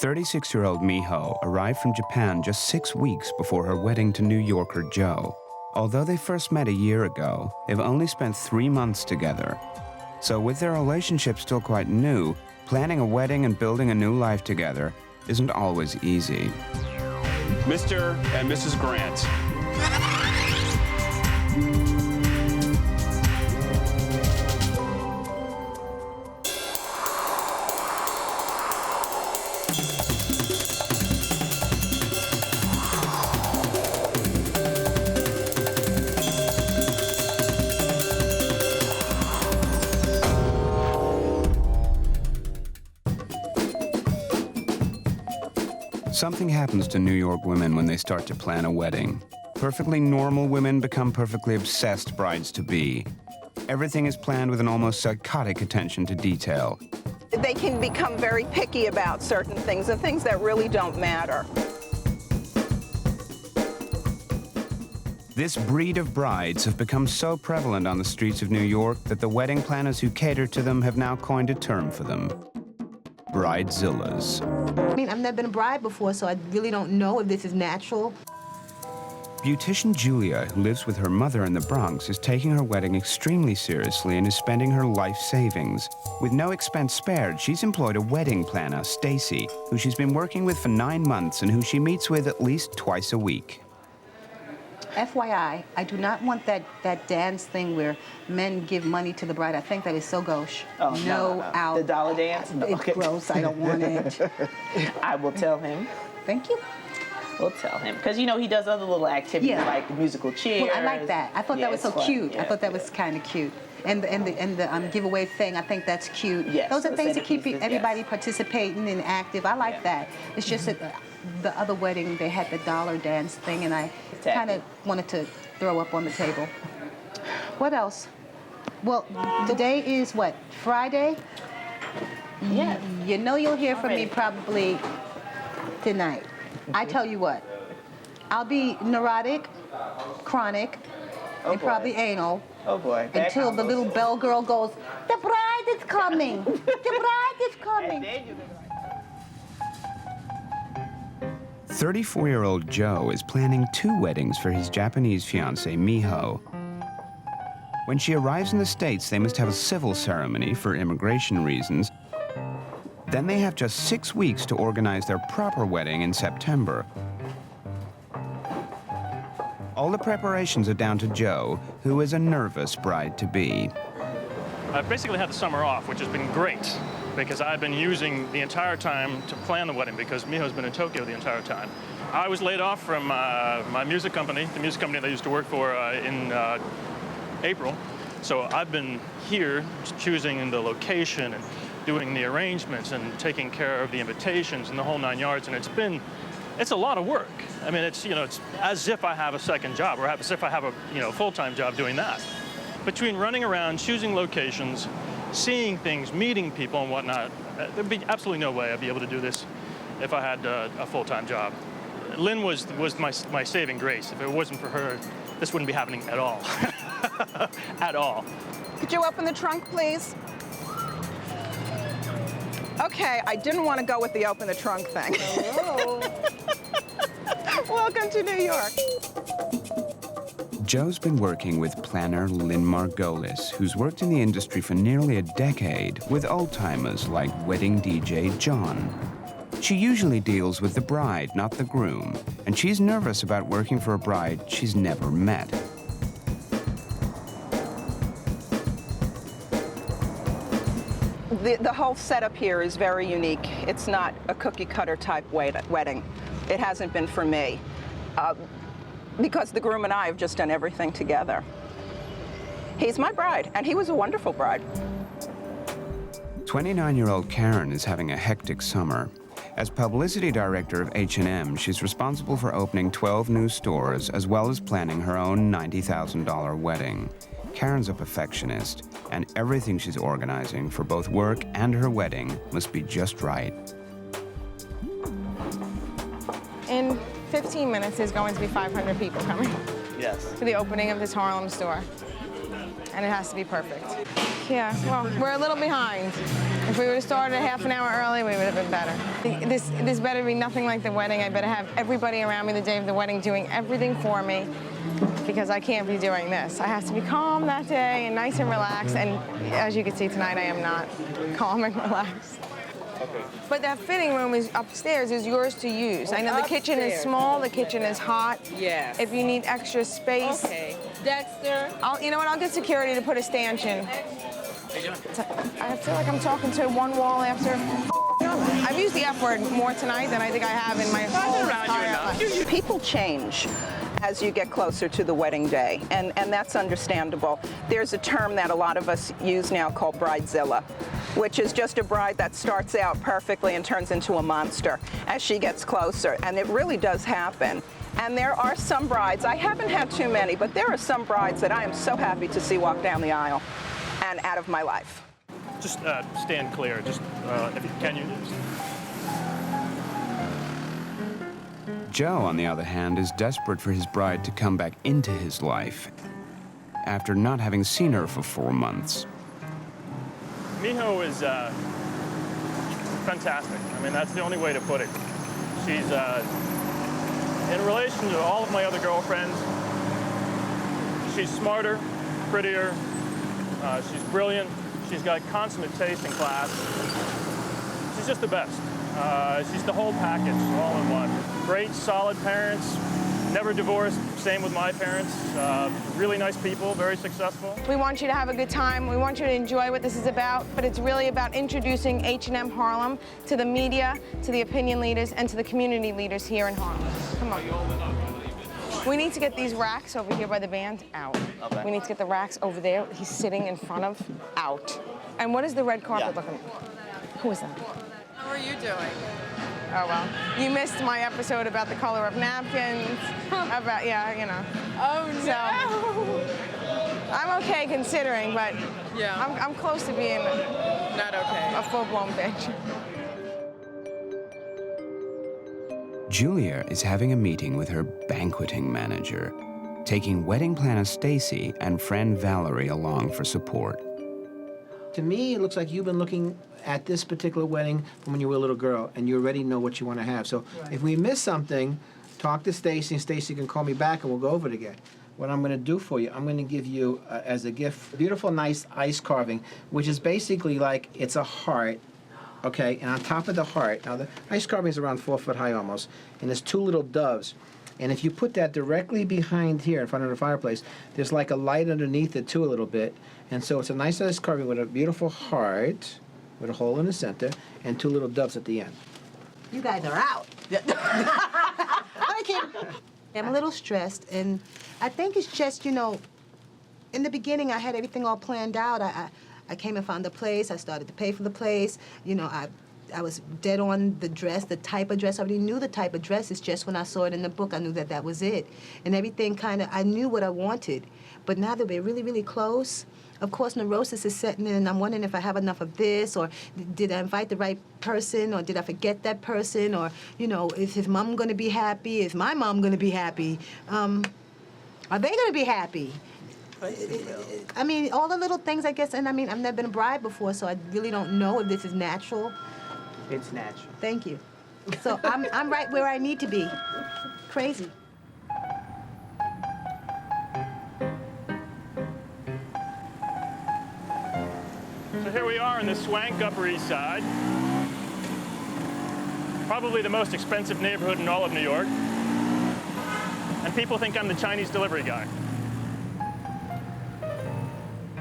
36-year-old Miho arrived from Japan just 6 weeks before her wedding to New Yorker Joe. Although they first met a year ago, they've only spent 3 months together. So with their relationship still quite new, planning a wedding and building a new life together isn't always easy. Mr. and Mrs. Grant. Something happens to New York women when they start to plan a wedding. Perfectly normal women become perfectly obsessed brides-to-be. Everything is planned with an almost psychotic attention to detail. They can become very picky about certain things, and things that really don't matter. This breed of brides have become so prevalent on the streets of New York that the wedding planners who cater to them have now coined a term for them: Bridezillas. I mean, I've never been a bride before, so I really don't know if this is natural. Beautician Julia, who lives with her mother in the Bronx, is taking her wedding extremely seriously and is spending her life savings. With no expense spared, she's employed a wedding planner, Stacy, who she's been working with for 9 months and who she meets with at least twice a week. FYI, I do not want that dance thing where men give money to the bride. I think that is so gauche. Oh, no. Out. The dollar dance? No, it's gross. I don't want it. I will tell him. Thank you. We'll tell him. Because, you know, he does other little activities like musical chairs. Well, I like that. I thought that was so fun. cute. Yeah. I thought that was kind of cute. And the giveaway thing, I think that's cute. Yes, those are things to keep pieces, everybody participating and active. I like that. It's just that the other wedding, they had the dollar dance thing, and I kind of wanted to throw up on the table. What else? Well, today is what, Friday? Yes. You know you'll hear from me probably tonight. I tell you what, I'll be neurotic, chronic, and probably anal. Oh boy. Until the little bell girl goes, the bride is coming. The bride is coming. 34-year-old Joe is planning 2 weddings for his Japanese fiancé, Miho. When she arrives in the States, they must have a civil ceremony for immigration reasons. Then they have just 6 weeks to organize their proper wedding in September. All the preparations are down to Joe, who is a nervous bride-to-be. I've basically had the summer off, which has been great, because I've been using the entire time to plan the wedding, because Miho's been in Tokyo the entire time. I was laid off from my music company, the music company that I used to work for in April. So I've been here choosing the location and doing the arrangements and taking care of the invitations and the whole 9 yards, and it's a lot of work. I mean, it's as if I have a second job, or as if I have a full-time job doing that. Between running around, choosing locations, seeing things, meeting people and whatnot, there'd be absolutely no way I'd be able to do this if I had a full-time job. Lynn was my saving grace. If it wasn't for her, this wouldn't be happening at all. At all. Could you open the trunk, please? Okay, I didn't want to go with the open the trunk thing. Hello. Welcome to New York. Joe's been working with planner Lynn Margolis, who's worked in the industry for nearly a decade with old-timers like wedding DJ John. She usually deals with the bride, not the groom, and she's nervous about working for a bride she's never met. The whole setup here is very unique. It's not a cookie-cutter type wedding. It hasn't been for me. Because the groom and I have just done everything together. He's my bride, and he was a wonderful bride. 29-year-old Karen is having a hectic summer. As publicity director of H&M, she's responsible for opening 12 new stores, as well as planning her own $90,000 wedding. Karen's a perfectionist, and everything she's organizing for both work and her wedding must be just right. In 15 minutes, there's going to be 500 people coming Yes. for the opening of this Harlem store. And it has to be perfect. Yeah, well, we're a little behind. If we would have started a half an hour early, we would have been better. This better be nothing like the wedding. I better have everybody around me the day of the wedding doing everything for me, because I can't be doing this. I have to be calm that day and nice and relaxed, and as you can see tonight, I am not calm and relaxed. Okay. But that fitting room is upstairs, is yours to use. I know the kitchen is small, the kitchen is hot. Yes. If you need extra space. Okay. Dexter. You know what, I'll get security to put a stanchion. I feel like I'm talking to one wall after. I've used the F word more tonight than I think I have in my whole entire life. People change as you get closer to the wedding day, and that's understandable. There's a term that a lot of us use now called Bridezilla, which is just a bride that starts out perfectly and turns into a monster as she gets closer, and it really does happen. And there are some brides, I haven't had too many, but there are some brides that I am so happy to see walk down the aisle and out of my life. Just stand clear. Just if you can, you. Joe, on the other hand, is desperate for his bride to come back into his life after not having seen her for 4 months. Miho is fantastic. I mean, that's the only way to put it. She's, in relation to all of my other girlfriends, she's smarter, prettier, she's brilliant, she's got consummate taste and class. She's just the best. She's the whole package, all in one. Great, solid parents, never divorced, same with my parents. Really nice people, very successful. We want you to have a good time. We want you to enjoy what this is about, but it's really about introducing H&M Harlem to the media, to the opinion leaders, and to the community leaders here in Harlem. Come on. We need to get these racks over here by the band out. Okay. We need to get the racks over there he's sitting in front of out. And what is the red carpet looking like? Who is that? How are you doing? Oh, well, you missed my episode about the color of napkins, about, yeah, you know. Oh, no. So, I'm okay considering, but yeah, I'm close to being not okay. A full-blown bitch. Julia is having a meeting with her banqueting manager, taking wedding planner Stacy and friend Valerie along for support. To me, it looks like you've been looking at this particular wedding from when you were a little girl, and you already know what you want to have. So if we miss something, talk to Stacy, and Stacy can call me back, and we'll go over it again. What I'm going to do for you, I'm going to give you, as a gift, a beautiful, nice ice carving, which is basically like it's a heart, okay? And on top of the heart, now the ice carving is around 4 foot high almost, and there's 2 little doves. And if you put that directly behind here in front of the fireplace, there's like a light underneath it too a little bit. And so it's a nice ice carving with a beautiful heart, with a hole in the center, and 2 little doves at the end. You guys are out. I can't. I'm a little stressed, and I think it's just, you know, in the beginning I had everything all planned out. I came and found the place. I started to pay for the place. You know, I was dead on the dress, the type of dress. I already knew the type of dress. It's just when I saw it in the book, I knew that that was it. And everything kind of, I knew what I wanted. But now that we're really, really close, of course, neurosis is setting in, and I'm wondering if I have enough of this, or did I invite the right person, or did I forget that person, or, you know, is his mom going to be happy? Is my mom going to be happy? Are they going to be happy? I mean, all the little things, I guess, and I mean, I've never been a bride before, so I really don't know if this is natural. It's natural. Thank you. So I'm right where I need to be. Crazy. So here we are in the swank Upper East Side. Probably the most expensive neighborhood in all of New York. And people think I'm the Chinese delivery guy.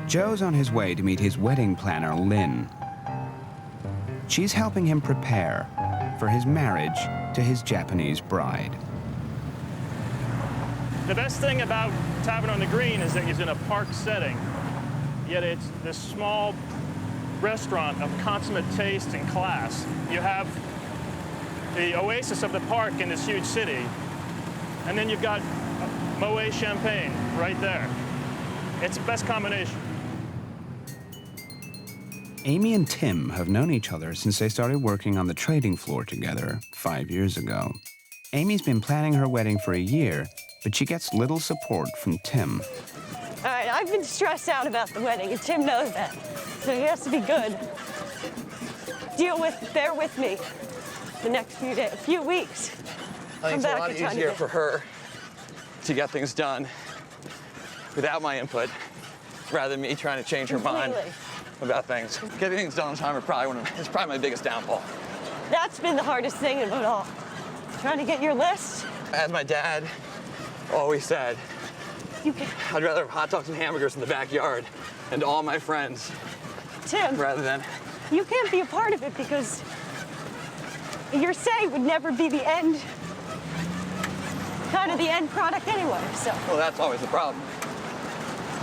Joe's on his way to meet his wedding planner, Lynn. She's helping him prepare for his marriage to his Japanese bride. The best thing about Tavern on the Green is that it's in a park setting, yet it's this small restaurant of consummate taste and class. You have the oasis of the park in this huge city, and then you've got Moet champagne right there. It's the best combination. Amy and Tim have known each other since they started working on the trading floor together 5 years ago. Amy's been planning her wedding for a year, but she gets little support from Tim. I I've been stressed out about the wedding, and Tim knows that. So he has to be good. Bear with me the next few weeks. I think it's a lot easier for her to get things done without my input, rather than me trying to change her mind about things. Getting things done on time is probably my biggest downfall. That's been the hardest thing of it all. Trying to get your list. As my dad always said, I'd rather have hot dogs and hamburgers in the backyard and to all my friends, Tim, rather than... You can't be a part of it because your say would never be the end, kind of the end product anyway, so. Well, that's always the problem.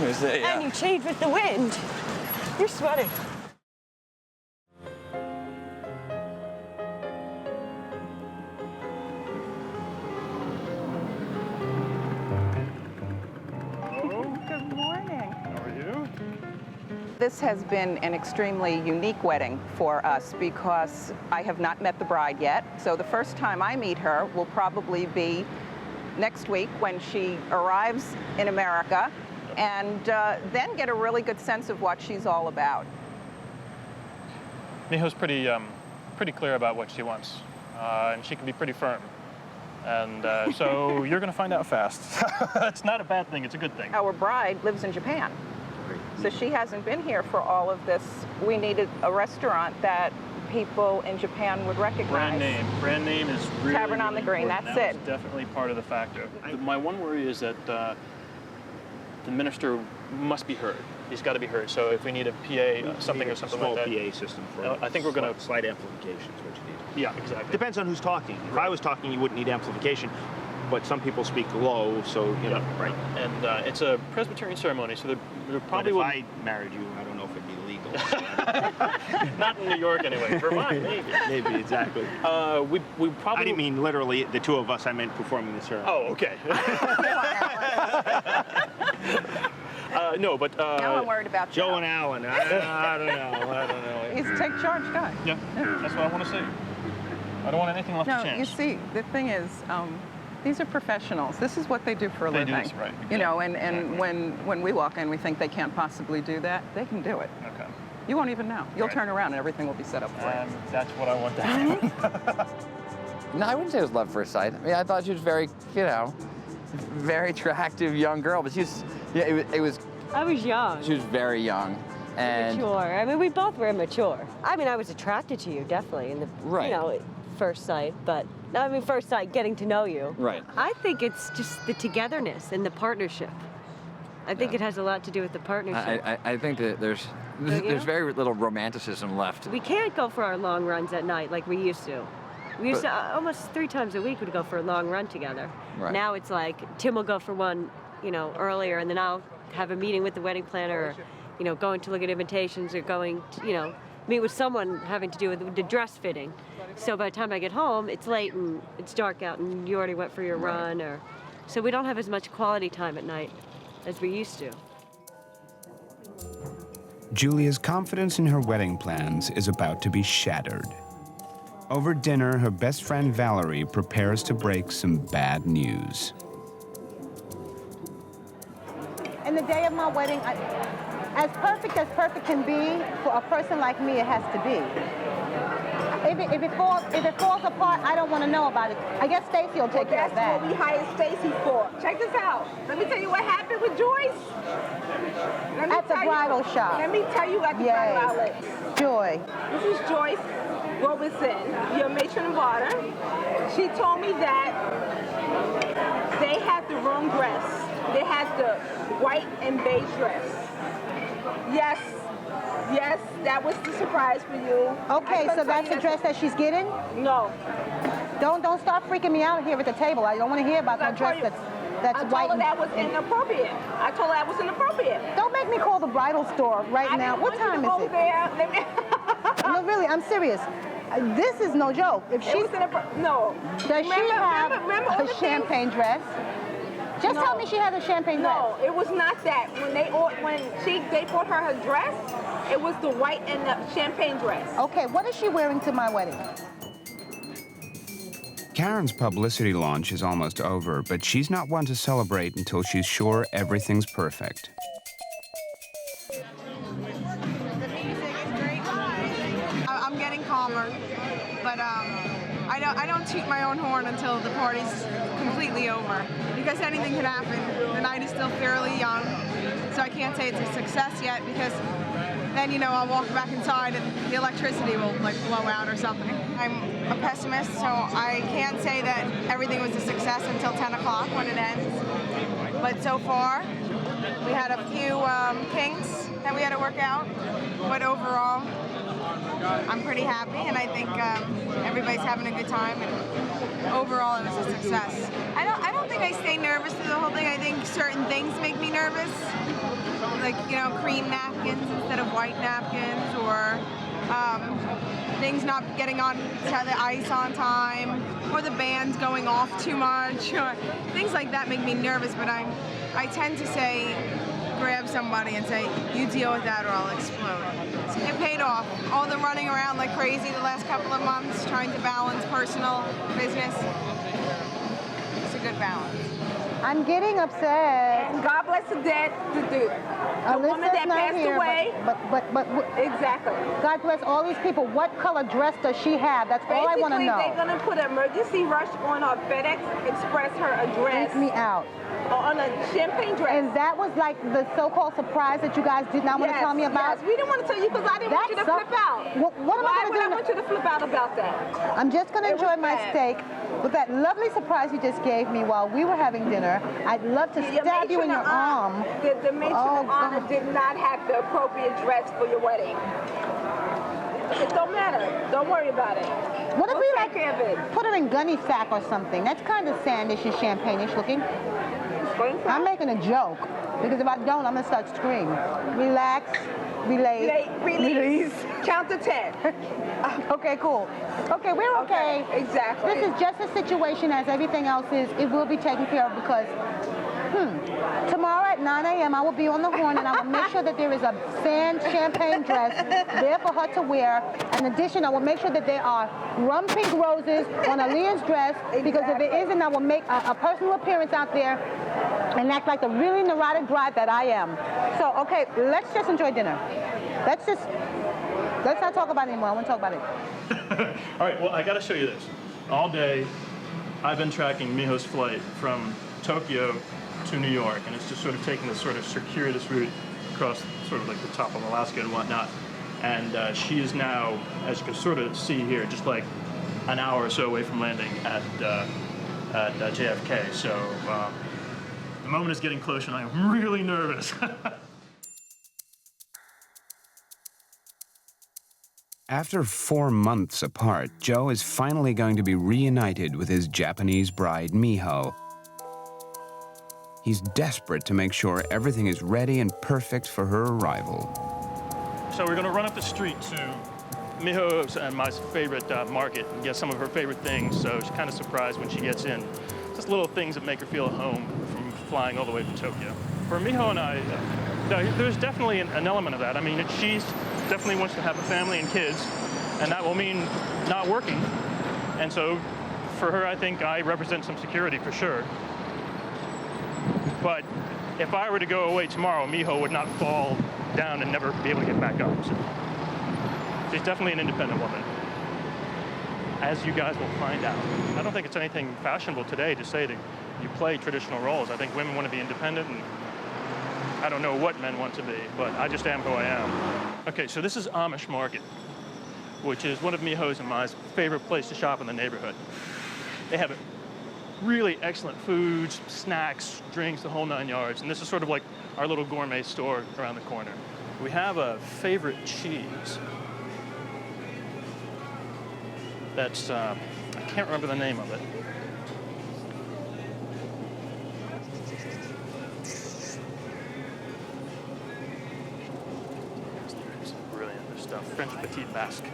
And you change with the wind. You're sweating. Good morning. How are you? This has been an extremely unique wedding for us because I have not met the bride yet. So the first time I meet her will probably be next week when she arrives in America, and then get a really good sense of what she's all about. Miho's pretty clear about what she wants, and she can be pretty firm. And so you're going to find out fast. It's not a bad thing, it's a good thing. Our bride lives in Japan, so she hasn't been here for all of this. We needed a restaurant that people in Japan would recognize. Brand name is really, Tavern on the Green, important. that's it. That was definitely part of the factor. My one worry is that the minister must be heard. He's got to be heard. So if we need a PA, something or something like that. Small PA system for I think we're going to... Slight amplification is what you need. Yeah, exactly. Depends on who's talking. If I was talking, you wouldn't need amplification, but some people speak low, so, you know, right. And it's a Presbyterian ceremony, so there probably but if I married you, I don't know if it'd be legal. Not in New York anyway. Vermont, maybe. Maybe, exactly. We probably... I didn't mean literally the two of us, I meant performing the ceremony. Oh, okay. No, but... now I'm worried about Joe and Alan. I don't know. He's a take charge guy. Yeah, that's what I want to see. I don't want anything left to No, chance. you see, the thing is, these are professionals. This is what they do for a living. They do this, right. Exactly. You know, and when we walk in, we think they can't possibly do that. They can do it. Okay. You won't even know. You'll turn around and everything will be set up for you. That's what I want to happen. No, I wouldn't say it was love at first sight. I mean, I thought she was very, very attractive young girl, but she was, it was... I was young. She was very young. And Immature. I mean, we both were immature. I mean, I was attracted to you, definitely, in the, first sight, but, I mean, first sight, getting to know you. Right. I think it's just the togetherness and the partnership. I think it has a lot to do with the partnership. I think that there's very little romanticism left. We can't go for our long runs at night like we used to. We used to, almost 3 times a week, we'd go for a long run together. Right. Now it's like, Tim will go for one, earlier, and then I'll have a meeting with the wedding planner, or, going to look at invitations, or going to, meet with someone having to do with the dress fitting. So by the time I get home, it's late and it's dark out and you already went for your run, so we don't have as much quality time at night as we used to. Julia's confidence in her wedding plans is about to be shattered. Over dinner, her best friend Valerie prepares to break some bad news. And the day of my wedding, as perfect can be, for a person like me, it has to be. If it falls apart, I don't want to know about it. I guess Stacy will take care of that. That's what we hired Stacy for. Check this out. Let me tell you what happened with Joyce. At the bridal shop. Let me tell you at the bridal outlet. Joy. This is Joyce Robertson, your matron of honor. She told me that they had the wrong dress. They had the white and beige dress. Yes, that was the surprise for you. Okay, so that's the dress that she's getting? No. Don't start freaking me out here at the table. I don't want to hear about no dress that's white. I told her that was inappropriate. I told her that was inappropriate. Don't make me call the bridal store right now. What time is it? No, really, I'm serious. This is no joke. If she's no. Does she have a champagne dress? Just tell me she has a champagne dress. No, it was not that. When they bought her dress, it was the white and the champagne dress. Okay, what is she wearing to my wedding? Karen's publicity launch is almost over, but she's not one to celebrate until she's sure everything's perfect. fun. But I don't toot my own horn until the party's completely over, because anything can happen. The night is still fairly young, so I can't say it's a success yet, because then, you know, I'll walk back inside and the electricity will like blow out or something. I'm a pessimist, so I can't say that everything was a success until 10 o'clock when it ends. But so far, we had a few kinks that we had to work out, but overall, I'm pretty happy, and I think everybody's having a good time, and overall, it was a success. I don't think I stay nervous through the whole thing. I think certain things make me nervous, like, you know, cream napkins instead of white napkins, or things not getting on to the ice on time, or the band's going off too much, or things like that make me nervous, but I tend to say, grab somebody and say, you deal with that or I'll explode. So it paid off. All the running around like crazy the last couple of months, trying to balance personal, business, it's a good balance. I'm getting upset. And God bless the dead, the woman that passed away. But exactly. God bless all these people. What color dress does she have? That's all I want to know. Basically, they're going to put an emergency rush on her FedEx Express, her address. Take me out. On a champagne dress. And that was like the so-called surprise that you guys did not want to tell me about? Yes, we didn't want to tell you because I didn't want you to flip out. What am I going to do? I want you to flip out about that? I'm just going to enjoy my steak with that lovely surprise you just gave me while we were having dinner. I'd love to stab you in your arm. The matron of honor did not have the appropriate dress for your wedding. It don't matter. Don't worry about it. What if we like put her in gunny sack or something? That's kind of sandish and champagne-ish looking. I'm making a joke, because if I don't, I'm going to start screaming. Relax, release. Count to 10. Okay, cool. Okay, we're okay. Exactly. This is just a situation as everything else is. It will be taken care of because tomorrow at 9 a.m. I will be on the horn, and I will make sure that there is a sand champagne dress there for her to wear. In addition, I will make sure that there are rum pink roses on Aaliyah's dress, because if it isn't, I will make a personal appearance out there and act like the really neurotic bride that I am. So, okay, let's just enjoy dinner. Let's not talk about it anymore. I want to talk about it. All right, well, I got to show you this. All day, I've been tracking Miho's flight from Tokyo to New York, and it's just sort of taking this sort of circuitous route across sort of like the top of Alaska and whatnot. And she is now, as you can sort of see here, just like an hour or so away from landing at JFK. So the moment is getting close, and I am really nervous. After 4 months apart, Joe is finally going to be reunited with his Japanese bride, Miho. He's desperate to make sure everything is ready and perfect for her arrival. So we're going to run up the street to Miho's and my favorite market and get some of her favorite things, so she's kind of surprised when she gets in. Just little things that make her feel at home from flying all the way from Tokyo. For Miho and I, there's definitely an element of that. I mean, she definitely wants to have a family and kids, and that will mean not working. And so for her, I think I represent some security for sure. But if I were to go away tomorrow, Miho would not fall down and never be able to get back up. So she's definitely an independent woman, as you guys will find out. I don't think it's anything fashionable today to say that you play traditional roles. I think women want to be independent, and I don't know what men want to be, but I just am who I am. Okay, so this is Amish Market, which is one of Miho's and my favorite place to shop in the neighborhood. They have really excellent foods, snacks, drinks, the whole 9 yards. And this is sort of like our little gourmet store around the corner. We have a favorite cheese. That's, I can't remember the name of it. It's brilliant, this stuff. French Petite Basque.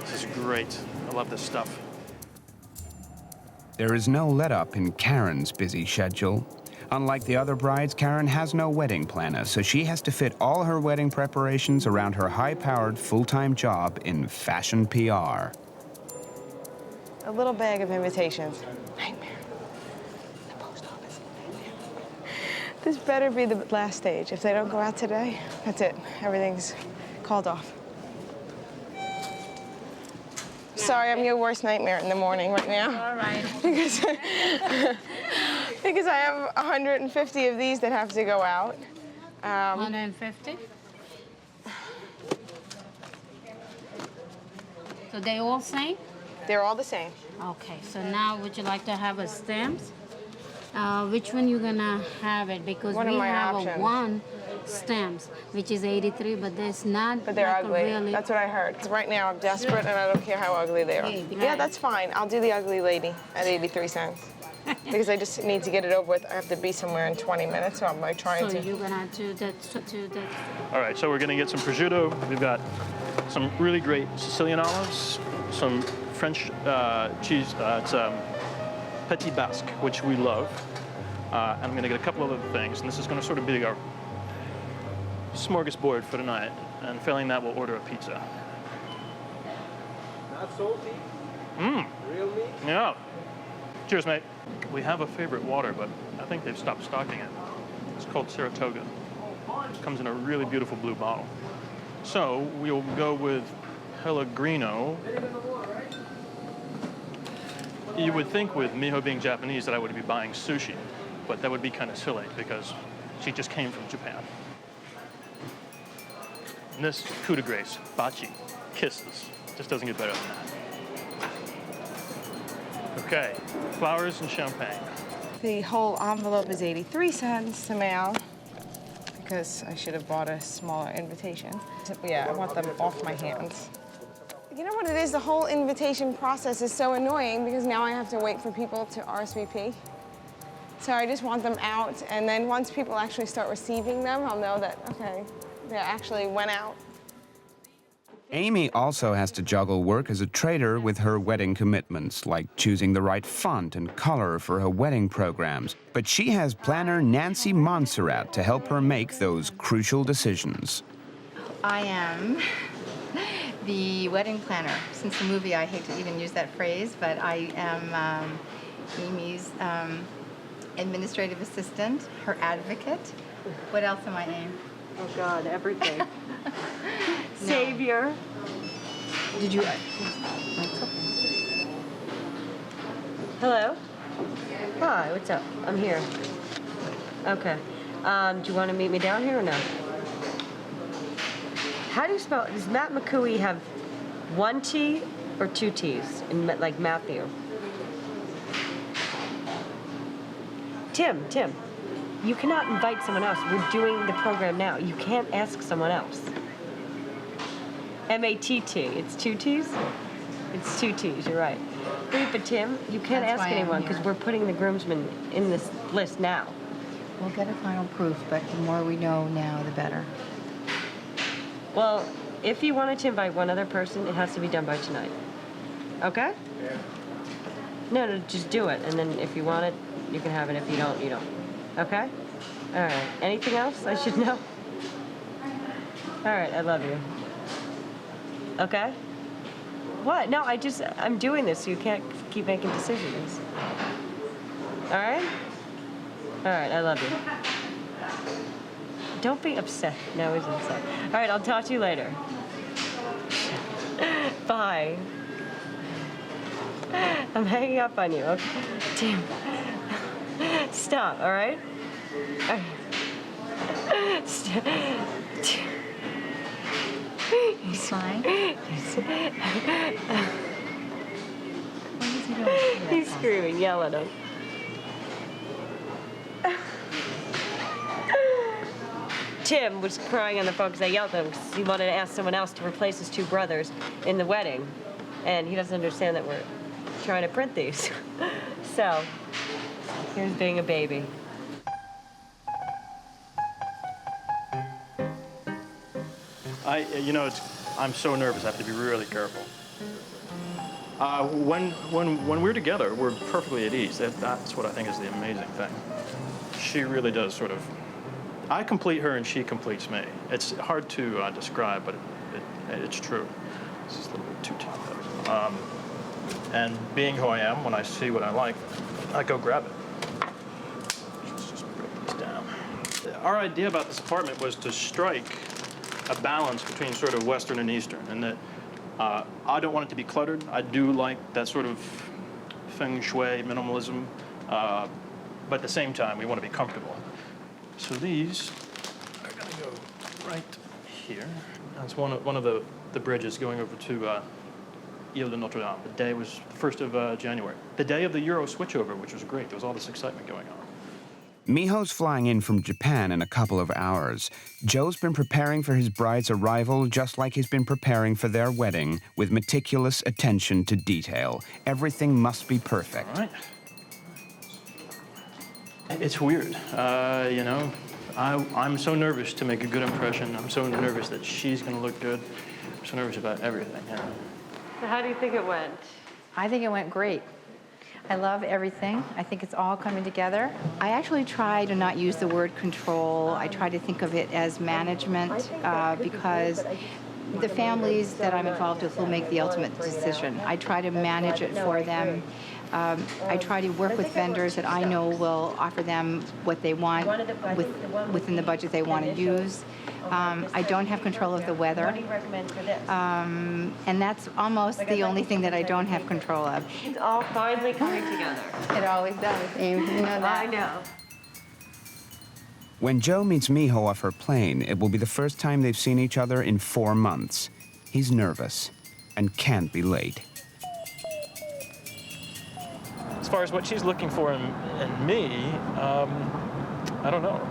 This is great. I love this stuff. There is no let-up in Karen's busy schedule. Unlike the other brides, Karen has no wedding planner, so she has to fit all her wedding preparations around her high-powered full-time job in fashion PR. A little bag of invitations. Nightmare. The post office. This better be the last stage. If they don't go out today, that's it. Everything's called off. Sorry, I'm your worst nightmare in the morning right now. All right. because I have 150 of these that have to go out. 150? So they all same? They're all the same. Okay, so now would you like to have a stamps? Which one you gonna have it? Because What are we my have options? a one stamps, which is 83, but there's not. But they're like ugly. A really. That's what I heard. 'Cause right now I'm desperate and I don't care how ugly they are. Okay, Yeah, right. that's fine. I'll do the ugly lady at 83 cents. Because I just need to get it over with. I have to be somewhere in 20 minutes, so I'm like trying So to. you're gonna do that. All right, so we're gonna get some prosciutto. We've got some really great Sicilian olives, some French cheese. It's petit basque, which we love. And I'm gonna get a couple of other things, and this is gonna sort of be our smorgasbord for tonight. And failing that, we'll order a pizza. Not salty? Mmm. Real meat? Yeah. Cheers, mate. We have a favorite water, but I think they've stopped stocking it. It's called Saratoga. It comes in a really beautiful blue bottle. So we'll go with Pellegrino. You would think with Miho being Japanese that I would be buying sushi, but that would be kind of silly because she just came from Japan. And this coup de grace, bachi, kisses. Just doesn't get better than that. Okay, flowers and champagne. The whole envelope is 83 cents to mail because I should have bought a smaller invitation. Yeah, I want them off my hands. You know what it is? The whole invitation process is so annoying because now I have to wait for people to RSVP. So I just want them out, and then once people actually start receiving them, I'll know that, okay, they actually went out. Amy also has to juggle work as a trader with her wedding commitments, like choosing the right font and color for her wedding programs. But she has planner Nancy Montserrat to help her make those crucial decisions. I am the wedding planner. Since the movie, I hate to even use that phrase, but I am Amy's administrative assistant, her advocate. What else am I, Amy? Oh, God, everything. Savior. Did you? Hello? Hi, what's up? I'm here. Okay. Do you want to meet me down here or no? How do you spell, does Matt McCooey have one T or two T's in like Matthew? Tim, you cannot invite someone else. We're doing the program now. You can't ask someone else. M-A-T-T. It's two T's? It's two T's, you're right. Wait, but Tim, you can't That's ask why I'm anyone because here. we're putting the groomsmen in this list now. We'll get a final proof, but the more we know now, the better. Well, if you wanted to invite one other person, it has to be done by tonight. Okay? Yeah. No, just do it. And then if you want it, you can have it. If you don't, you don't. Okay? All right. Anything else I should know? All right, I love you. Okay? What? No, I'm doing this, so you can't keep making decisions. All right? All right, I love you. Don't be upset. No, he's upset. All right, I'll talk to you later. Bye. I'm hanging up on you, okay? Tim. Stop, all right? All right. Stop. He's fine. He's screaming. Yell at him. Tim was crying on the phone because I yelled at him because he wanted to ask someone else to replace his two brothers in the wedding. And he doesn't understand that we're trying to print these. So, here's being a baby. I'm so nervous. I have to be really careful. When we're together, we're perfectly at ease. That's what I think is the amazing thing. She really does sort of. I complete her and she completes me. It's hard to describe, but it's true. This is a little bit too tough, though. And being who I am, when I see what I like, I go grab it. Let's just break these down. Our idea about this apartment was to strike a balance between sort of Western and Eastern, and that I don't want it to be cluttered. I do like that sort of feng shui minimalism, but at the same time, we want to be comfortable. So these are going to go right here. That's one of the bridges going over to Ile de Notre Dame. The day was the 1st of January. The day of the Euro switchover, which was great. There was all this excitement going on. Miho's flying in from Japan in a couple of hours. Joe's been preparing for his bride's arrival just like he's been preparing for their wedding, with meticulous attention to detail. Everything must be perfect. All right. It's weird, you know. I'm so nervous to make a good impression. I'm so nervous that she's going to look good. I'm so nervous about everything, you know. So how do you think it went? I think it went great. I love everything. I think it's all coming together. I actually try to not use the word control. I try to think of it as management because the families that I'm involved with will make the ultimate decision. I try to manage it for them. I try to work with vendors that I know will offer them what they want within the budget they want to use. I don't have control of the weather. What do you recommend for this? And that's almost the only thing that I don't have control of. It's all finally coming together. It always does, Amy. You know that. I know. When Joe meets Miho off her plane, it will be the first time they've seen each other in 4 months. He's nervous and can't be late. As far as what she's looking for in me, I don't know.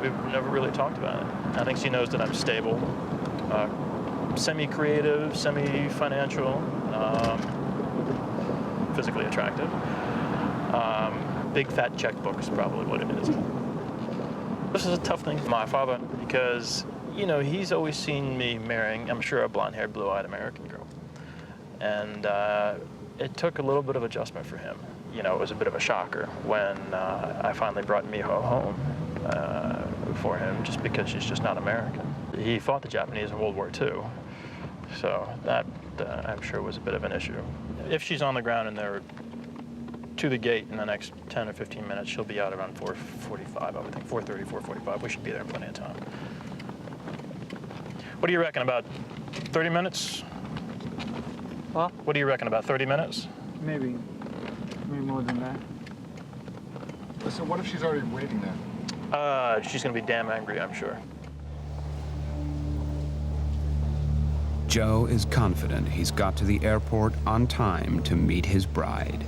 We've never really talked about it. I think she knows that I'm stable, semi-creative, semi-financial, physically attractive. Big fat checkbook is probably what it is. This is a tough thing for my father because, you know, he's always seen me marrying, I'm sure, a blonde-haired, blue-eyed American girl. And it took a little bit of adjustment for him. You know, it was a bit of a shocker when I finally brought Miho home for him, just because she's just not American. He fought the Japanese in World War II, so that I'm sure was a bit of an issue. If she's on the ground and they're to the gate in the next 10 or 15 minutes, she'll be out around 4:45, I would think, 4:30, 4:45. We should be there in plenty of time. What do you reckon, about 30 minutes? Huh? What do you reckon, about 30 minutes? Maybe more than that. So what if she's already waiting there? She's gonna be damn angry, I'm sure. Joe is confident he's got to the airport on time to meet his bride.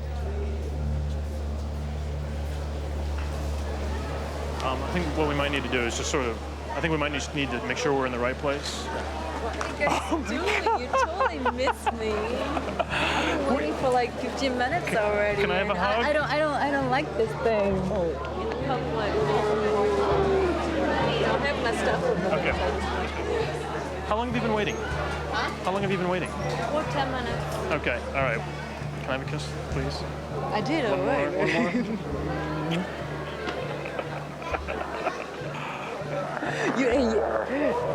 I think what we might need to do is just sort of, I think we might just need to make sure we're in the right place. What are you guys doing? You totally missed me. I've been waiting for like 15 minutes already. Can I have a hug? I don't like this thing. I have my stuff with me. Okay. How long have you been waiting? Huh? How long have you been waiting? 10 minutes. Okay, all right. Can I have a kiss, please? I did already. One more.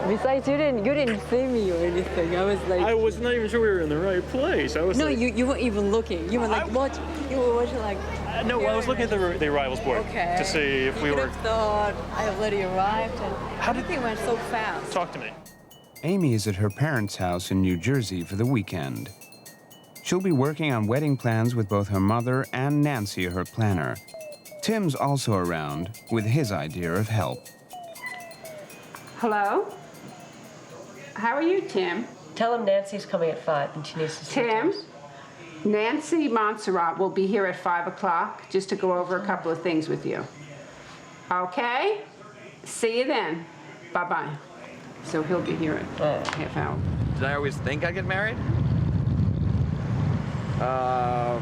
Besides, you didn't see me or anything. I was like. I was not even sure we were in the right place. I was. No, like, you weren't even looking. You were like watch. You were watching like. No, I was looking at the arrivals board okay. to see if we You were. could have thought I already arrived, and how did they went so fast? Talk to me. Amy is at her parents' house in New Jersey for the weekend. She'll be working on wedding plans with both her mother and Nancy, her planner. Tim's also around with his idea of help. Hello? How are you, Tim? Tell him Nancy's coming at 5 and she needs to see Tim, Nancy Montserrat will be here at 5 o'clock just to go over a couple of things with you. Okay? See you then. Bye-bye. So he'll be here at half hour. Did I always think I'd get married? I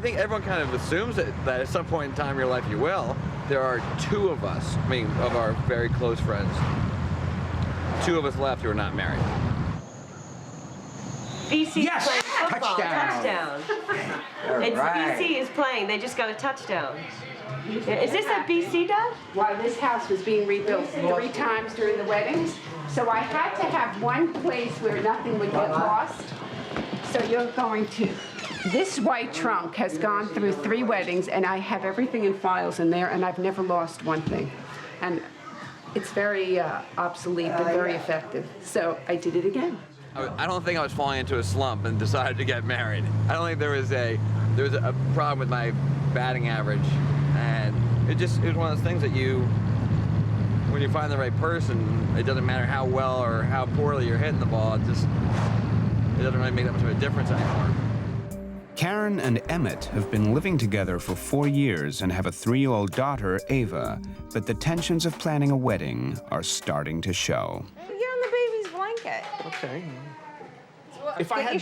think everyone kind of assumes that at some point in time in your life you will. There are 2 of us, I mean, of our very close friends, 2 of us left who are not married. BC Yes! playing football. Touchdown. It's right. BC is playing. They just got a touchdown. Is this at BC, Dad? Well, this house was being rebuilt 3 times during the weddings, so I had to have one place where nothing would get lost. So you're going to... This white trunk has gone through 3 weddings, and I have everything in files in there, and I've never lost one thing. And it's very obsolete, but very effective. So I did it again. I don't think I was falling into a slump and decided to get married. I don't think there was a problem with my batting average, and it was one of those things that when you find the right person, it doesn't matter how well or how poorly you're hitting the ball. It doesn't really make that much of a difference anymore. Karen and Emmett have been living together for 4 years and have a 3-year-old daughter, Ava, but the tensions of planning a wedding are starting to show. Get on the baby's blanket. Okay. If I had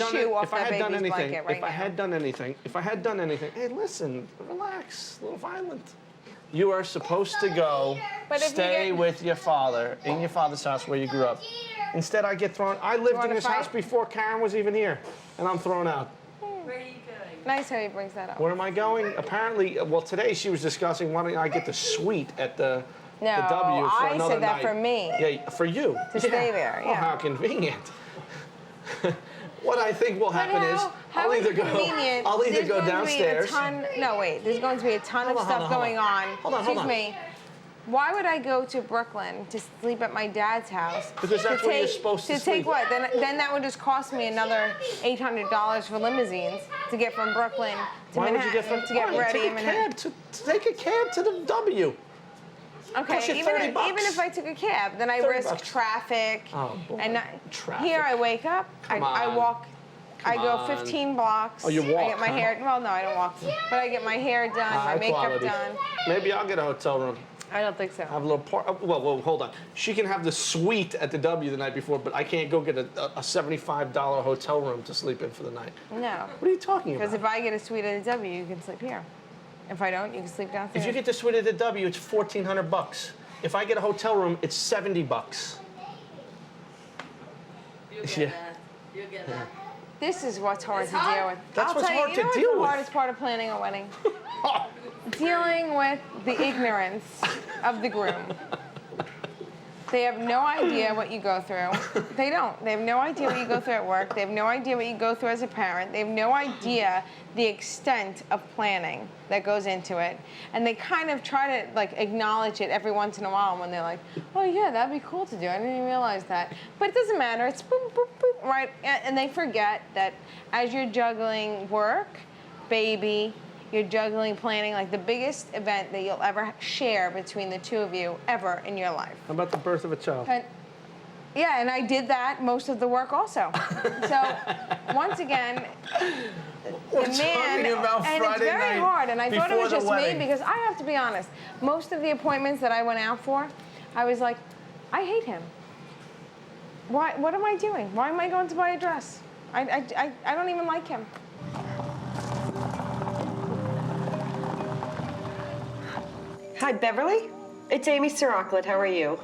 done anything, hey, listen, relax, a little violent. You are supposed to go stay with your father in your father's house where you grew up. Instead, I get thrown. I lived in this house before Karen was even here, and I'm thrown out. Where are you going? Nice how he brings that up. Where am I going? Apparently, well, today she was discussing why don't I get the suite at the W for another night. I said that for me. Yeah, for you. To stay there, yeah. Oh, how convenient. What I think will happen is I'll either go downstairs. There's going to be a ton of stuff going on. Hold on. Excuse me. Why would I go to Brooklyn to sleep at my dad's house? Because that's where you're supposed to sleep. To take what? Then that would just cost me another $800 for limousines to get from Brooklyn to Manhattan to get ready in Manhattan. Take a cab to the W. Okay, even if I took a cab, then I risk traffic. Oh, boy. And traffic. Here I wake up, I walk, I go 15 blocks. Oh, you walk? I get my hair, well, no, I don't walk. But I get my hair done, my makeup done. Maybe I'll get a hotel room. I don't think so. Have a little well, hold on. She can have the suite at the W the night before, but I can't go get a $75 hotel room to sleep in for the night. No. What are you talking about? Because if I get a suite at the W, you can sleep here. If I don't, you can sleep downstairs. If you get the suite at the W, it's $1,400. If I get a hotel room, it's $70. You'll get that. This is what's hard to deal with. That's what's hard to deal with. You know what's the hardest part of planning a wedding? Dealing with the ignorance of the groom. They have no idea what you go through. They don't. They have no idea what you go through at work. They have no idea what you go through as a parent. They have no idea the extent of planning that goes into it. And they kind of try to acknowledge it every once in a while when they're like, oh yeah, that'd be cool to do. I didn't even realize that. But it doesn't matter. It's boop, boop, boop, right? And they forget that as you're juggling work, baby, you're juggling planning, the biggest event that you'll ever share between the two of you ever in your life. How about the birth of a child? Yeah, and I did that most of the work also. So, once again, We're the man, talking about and Friday it's very night hard, and I thought it was before just the me wedding. because I have to be honest, most of the appointments that I went out for, I was like, I hate him. Why? What am I doing? Why am I going to buy a dress? I don't even like him. Hi, Beverly. It's Amy Sirocklett. How are you?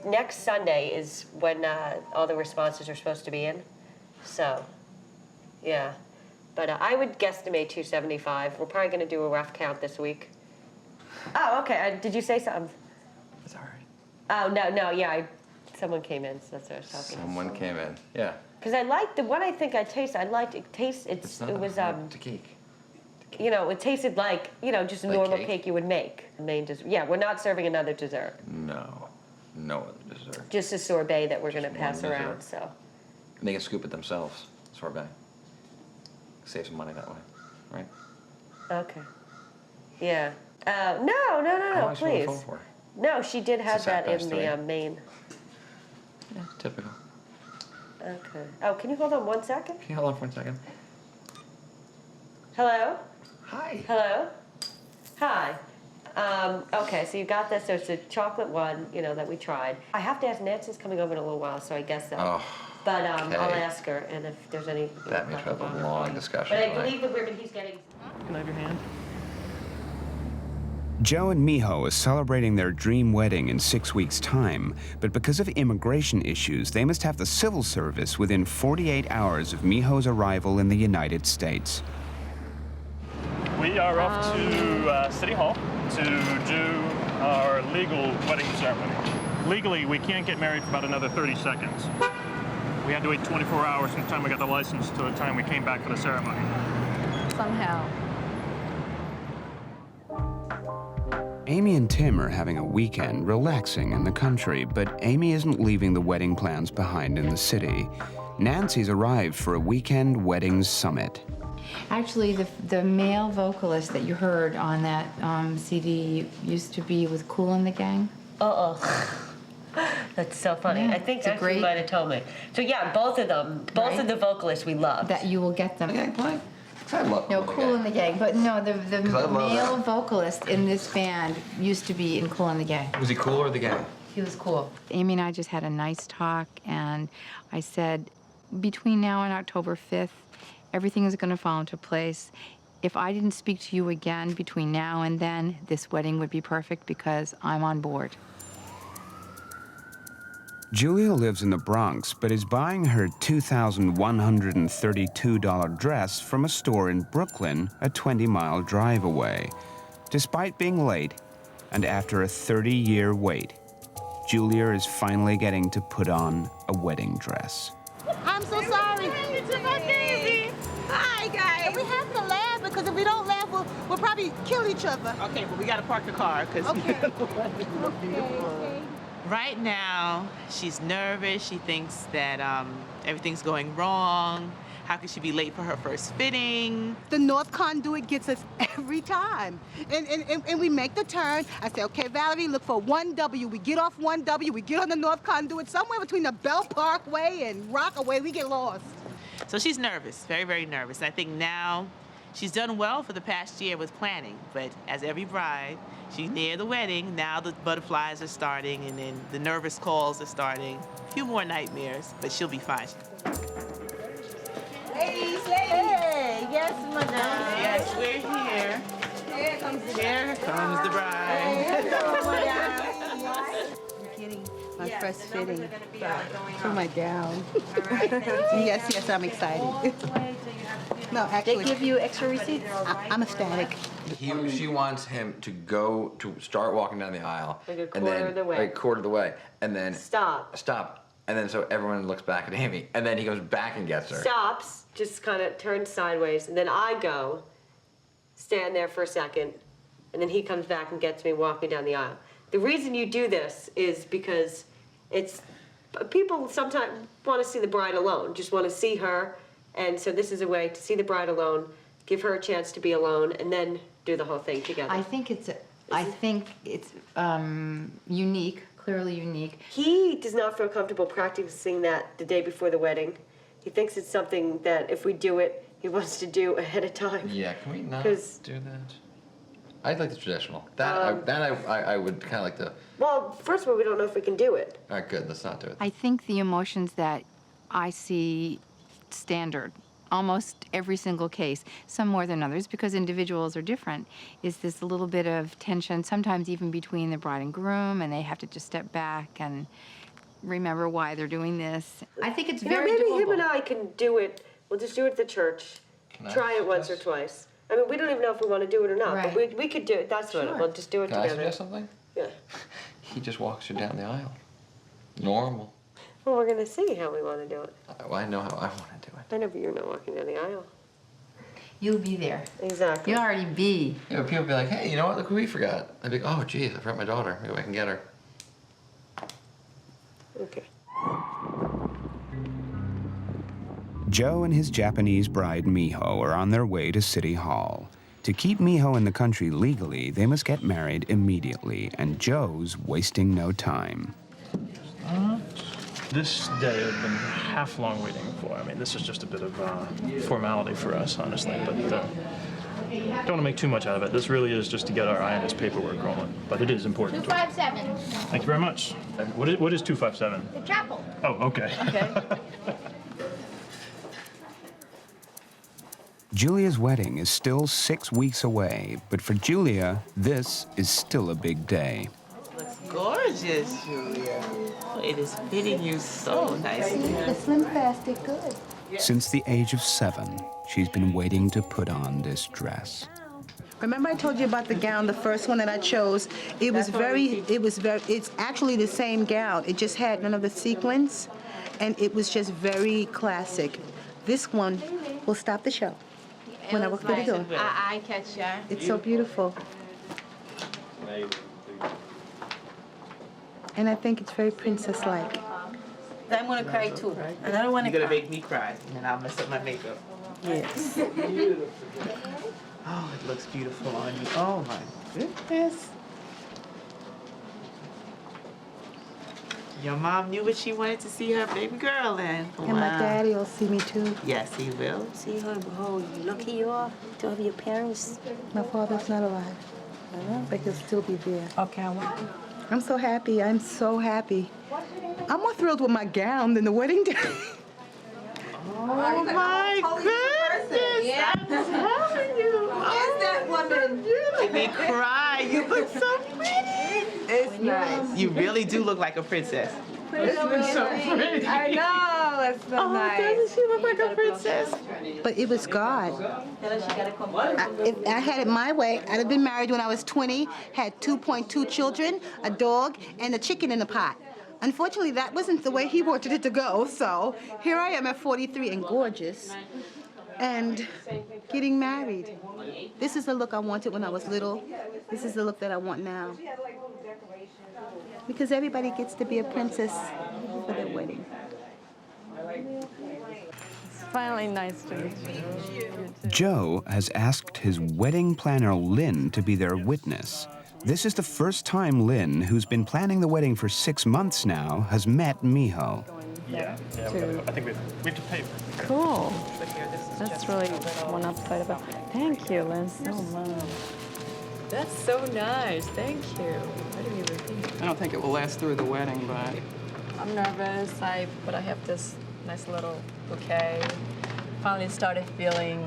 Next Sunday is when all the responses are supposed to be in. So, yeah. But I would guesstimate 275. We're probably going to do a rough count this week. Oh, okay. Did you say something? It's all right. Oh, no, yeah. Someone came in, so that's what I was talking about. Someone came in, yeah. Because I liked the one I think I tasted. I liked it. It's not a cake. You know, it tasted like, just a Like normal cake? cake you would make. Main dessert. Yeah, we're not serving another dessert. No other dessert. Just a sorbet that we're going to Just pass one around, dessert. so. And they can scoop it themselves, sorbet. Save some money that way, right? Okay. Yeah. No, How much please. phone for? No, she did have It's a that in setbacks the main. Yeah, typical. Okay. Oh, can you hold on 1 second? Can you hold on for 1 second? Hello? Hi. Hello? Hi. Okay, so you got this. So it's a chocolate one, that we tried. I have to ask. Nancy's coming over in a little while, so I guess so. Oh, but okay. I'll ask her, and if there's any. That means we have a long discussion But I tonight. believe the ribbon he's getting. Can I have your hand? Joe and Miho are celebrating their dream wedding in 6 weeks' time, but because of immigration issues, they must have the civil service within 48 hours of Miho's arrival in the United States. We are off to City Hall to do our legal wedding ceremony. Legally, we can't get married for about another 30 seconds. We had to wait 24 hours from the time we got the license to the time we came back for the ceremony. Somehow. Amy and Tim are having a weekend relaxing in the country, but Amy isn't leaving the wedding plans behind in the city. Nancy's arrived for a weekend weddings summit. Actually, the male vocalist that you heard on that CD used to be with Kool and the Gang. That's so funny. Yeah, I think it's a actually great- might have told me. So yeah, both of them, both of the vocalists we love. That you will get them. Gang play? I love No, Kool and the Gang. But no, the 'Cause I love male that. vocalist in this band used to be in Kool and the Gang. Was he cool or the gang? He was cool. Amy and I just had a nice talk, and I said, between now and October 5th, everything is going to fall into place. If I didn't speak to you again between now and then, this wedding would be perfect because I'm on board. Julia lives in the Bronx, but is buying her $2,132 dress from a store in Brooklyn, a 20-mile drive away. Despite being late, and after a 30-year wait, Julia is finally getting to put on a wedding dress. I'm so sorry. It's my baby. Hi, guys. We have to laugh because if we don't laugh, we'll probably kill each other. Okay, well, we gotta park the car, because right now, she's nervous. She thinks that everything's going wrong. How could she be late for her first fitting? The North Conduit gets us every time. And we make the turn. I say, okay, Valerie, look for 1W. We get off 1W, we get on the North Conduit, somewhere between the Bell Parkway and Rockaway, we get lost. So she's nervous, very, very nervous. I think now she's done well for the past year with planning, but as every bride, she's near the wedding. Now the butterflies are starting, and then the nervous calls are starting. A few more nightmares, but she'll be fine. Ladies. Hey, yes, madam. Yes, we're here. Here comes the bride. I'm getting my first fitting for my gown. Yes, I'm excited. No, actually. They give you extra receipts? I'm ecstatic. She wants him to go to start walking down the aisle. Like a and quarter then, of the way. Like a quarter of the way. And then Stop. And then so everyone looks back at Amy. And then he goes back and gets her. Stops, just kind of turns sideways, and then I go, stand there for a second, and then he comes back and gets me walking down the aisle. The reason you do this is because people sometimes want to see the bride alone, just want to see her, and so this is a way to see the bride alone, give her a chance to be alone, and then do the whole thing together. I think it's unique, clearly unique. He does not feel comfortable practicing that the day before the wedding. He thinks it's something that if we do it, he wants to do ahead of time. Yeah, can we not do that? I'd like the traditional. I would kind of like to. Well, first of all, we don't know if we can do it. All right, good. Let's not do it. I think the emotions that I see standard, almost every single case, some more than others because individuals are different, is this a little bit of tension, sometimes even between the bride and groom, and they have to just step back and remember why they're doing this. I think it's very maybe doable. him and I can do it. We'll just do it at the church. Try it once or twice. I mean, we don't even know if we want to do it or not, but we could do it. That's what we'll just do it Can I together. suggest something? Yeah. He just walks her down the aisle. Normal. Well, we're going to see how we want to do it. Well, I know how I want to do it. I know, but you're not walking down the aisle. You'll be there. Exactly. You'll already be. Yeah, but people be like, hey, you know what? Look who we forgot. I'd be like, oh, geez, I forgot my daughter. Maybe I can get her. Okay. Joe and his Japanese bride, Miho, are on their way to City Hall. To keep Miho in the country legally, they must get married immediately, and Joe's wasting no time. This day I've been half long waiting for. I mean, this is just a bit of formality for us, honestly, but don't want to make too much out of it. This really is just to get our eye on this paperwork rolling, but it is important. 257. Thank you very much. What is 257? The chapel. Oh, okay. Julia's wedding is still 6 weeks away, but for Julia, this is still a big day. Looks gorgeous, Julia. It is fitting you so nicely. The slim plastic, good. Since the age of 7, she's been waiting to put on this dress. Remember I told you about the gown, the first one that I chose? It's actually the same gown. It just had none of the sequins, and it was just very classic. This one will stop the show. When I walk through the door. I catch ya. It's so beautiful. And I think it's very princess-like. I'm gonna cry too, and I don't wanna You're gonna cry. make me cry, and then I'll mess up my makeup. Yes. Oh, it looks beautiful on you. Oh my goodness. Your mom knew what she wanted to see her baby girl in. And my daddy will see me too. Yes, he will. See how lucky you are to have your parents. My father's not alive, but he'll still be there. Okay, I'm so happy. I'm so happy. I'm more thrilled with my gown than the wedding day. Oh my goodness! Yeah. I'm telling you. Where's that woman? Make me cry. You look so pretty. It's nice. You really do look like a princess. This is so pretty. I know, it's so nice. Doesn't she look like a princess? But it was God. If I had it my way, I'd have been married when I was 20, had 2.2 children, a dog, and a chicken in the pot. Unfortunately, that wasn't the way he wanted it to go, so here I am at 43 and gorgeous and getting married. This is the look I wanted when I was little. This is the look that I want now. Because everybody gets to be a princess for their wedding. It's finally nice to meet you. Joe has asked his wedding planner, Lynn, to be their witness. This is the first time Lynn, who's been planning the wedding for 6 months now, has met Miho. Yeah, I think we have to pay for it. Cool. That's really one upside about. Thank you, Lynn, so much. That's so nice. Thank you. I didn't even think. I don't think it will last through the wedding, but I'm nervous, but I have this nice little bouquet. Finally started feeling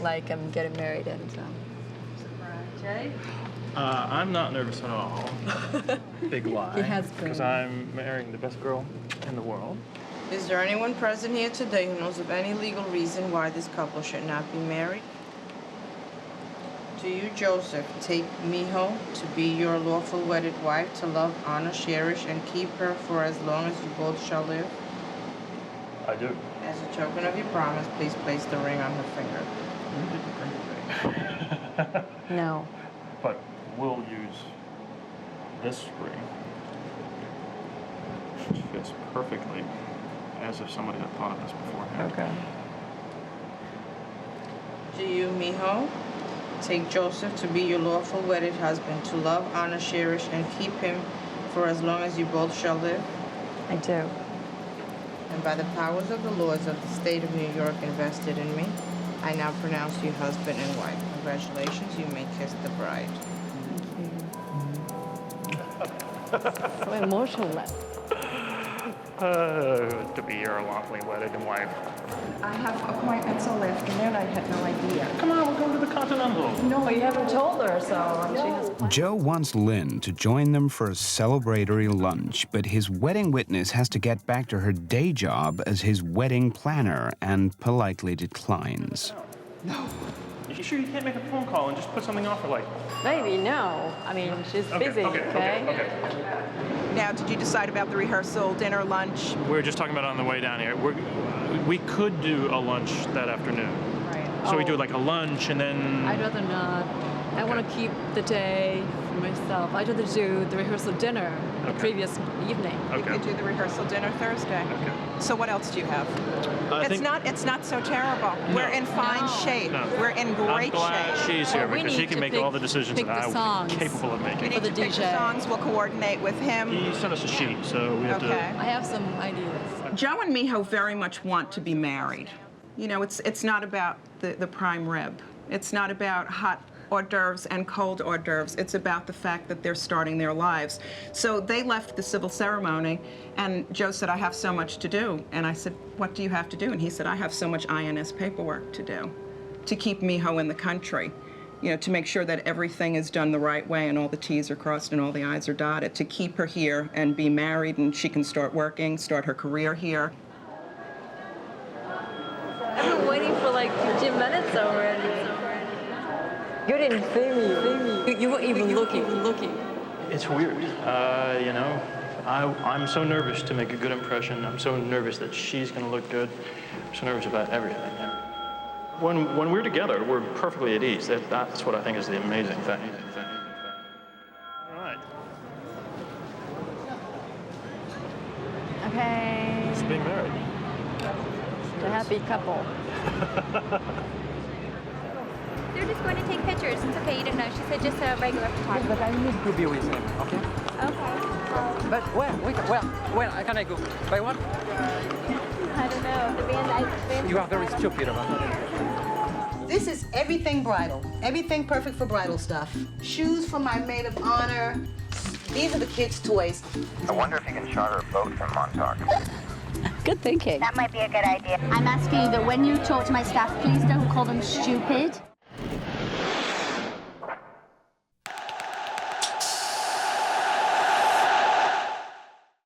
like I'm getting married and Jay? I'm not nervous at all. Big lie. He has been. Because I'm marrying the best girl in the world. Is there anyone present here today who knows of any legal reason why this couple should not be married? Do you, Joseph, take Miho to be your lawful wedded wife to love, honor, cherish, and keep her for as long as you both shall live? I do. As a token of your promise, please place the ring on her finger. No. But we'll use this ring, which fits perfectly, as if somebody had thought of this beforehand. Okay. Do you, Miho, take Joseph to be your lawful wedded husband to love, honor, cherish, and keep him for as long as you both shall live? I do. And by the powers of the laws of the state of New York invested in me, I now pronounce you husband and wife. Congratulations, you may kiss the bride. So emotional. To be your lawfully wedded wife. I have appointments all afternoon. I had no idea. Come on, we're going to the Continental. No, you haven't told her, so she has. Joe wants Lynn to join them for a celebratory lunch, but his wedding witness has to get back to her day job as his wedding planner and politely declines. No. You sure you can't make a phone call and just put something off for like? Maybe, no. I mean, she's busy, okay? Now, did you decide about the rehearsal, dinner, lunch? We were just talking about it on the way down here. We could do a lunch that afternoon. Right. So we do like a lunch and then... I'd rather not. I want to keep the day for myself. I'd rather do the rehearsal dinner the previous evening. You could do the rehearsal dinner Thursday. Okay. So what else do you have? I It's not so terrible. We're in fine shape. No. We're in great I'm glad shape. she's here Well, we because she need can to make pick- all the decisions pick that the I would songs. be capable of We making. need to pick the songs. We'll coordinate with him. He sent us a sheet, so we have Okay. I have some ideas. Joe and Miho very much want to be married. You know, it's not about the prime rib. It's not about hot hors d'oeuvres and cold hors d'oeuvres. It's about the fact that they're starting their lives. So they left the civil ceremony, and Joe said, I have so much to do. And I said, what do you have to do? And he said, I have so much INS paperwork to do to keep Miho in the country. You know, to make sure that everything is done the right way and all the T's are crossed and all the I's are dotted, to keep her here and be married and she can start working, start her career here. I've been waiting for like 15 minutes already. You didn't see me. You weren't even looking. It's weird. You know, I'm so nervous to make a good impression. I'm so nervous that she's going to look good. I'm so nervous about everything. When we're together, we're perfectly at ease. That's what I think is the amazing thing. All right. Okay. couple. They're just going to take pictures. It's okay, you didn't know. She said just a regular photographer. But I need to be with him, okay? Okay. But where can I go? By what? I don't know. The band. You are very stupid about that. This is everything bridal. Everything perfect for bridal stuff. Shoes for my maid of honor. These are the kids' toys. I wonder if you can charter a boat from Montauk. Good thinking. That might be a good idea. I'm asking you that when you talk to my staff, please don't call them stupid.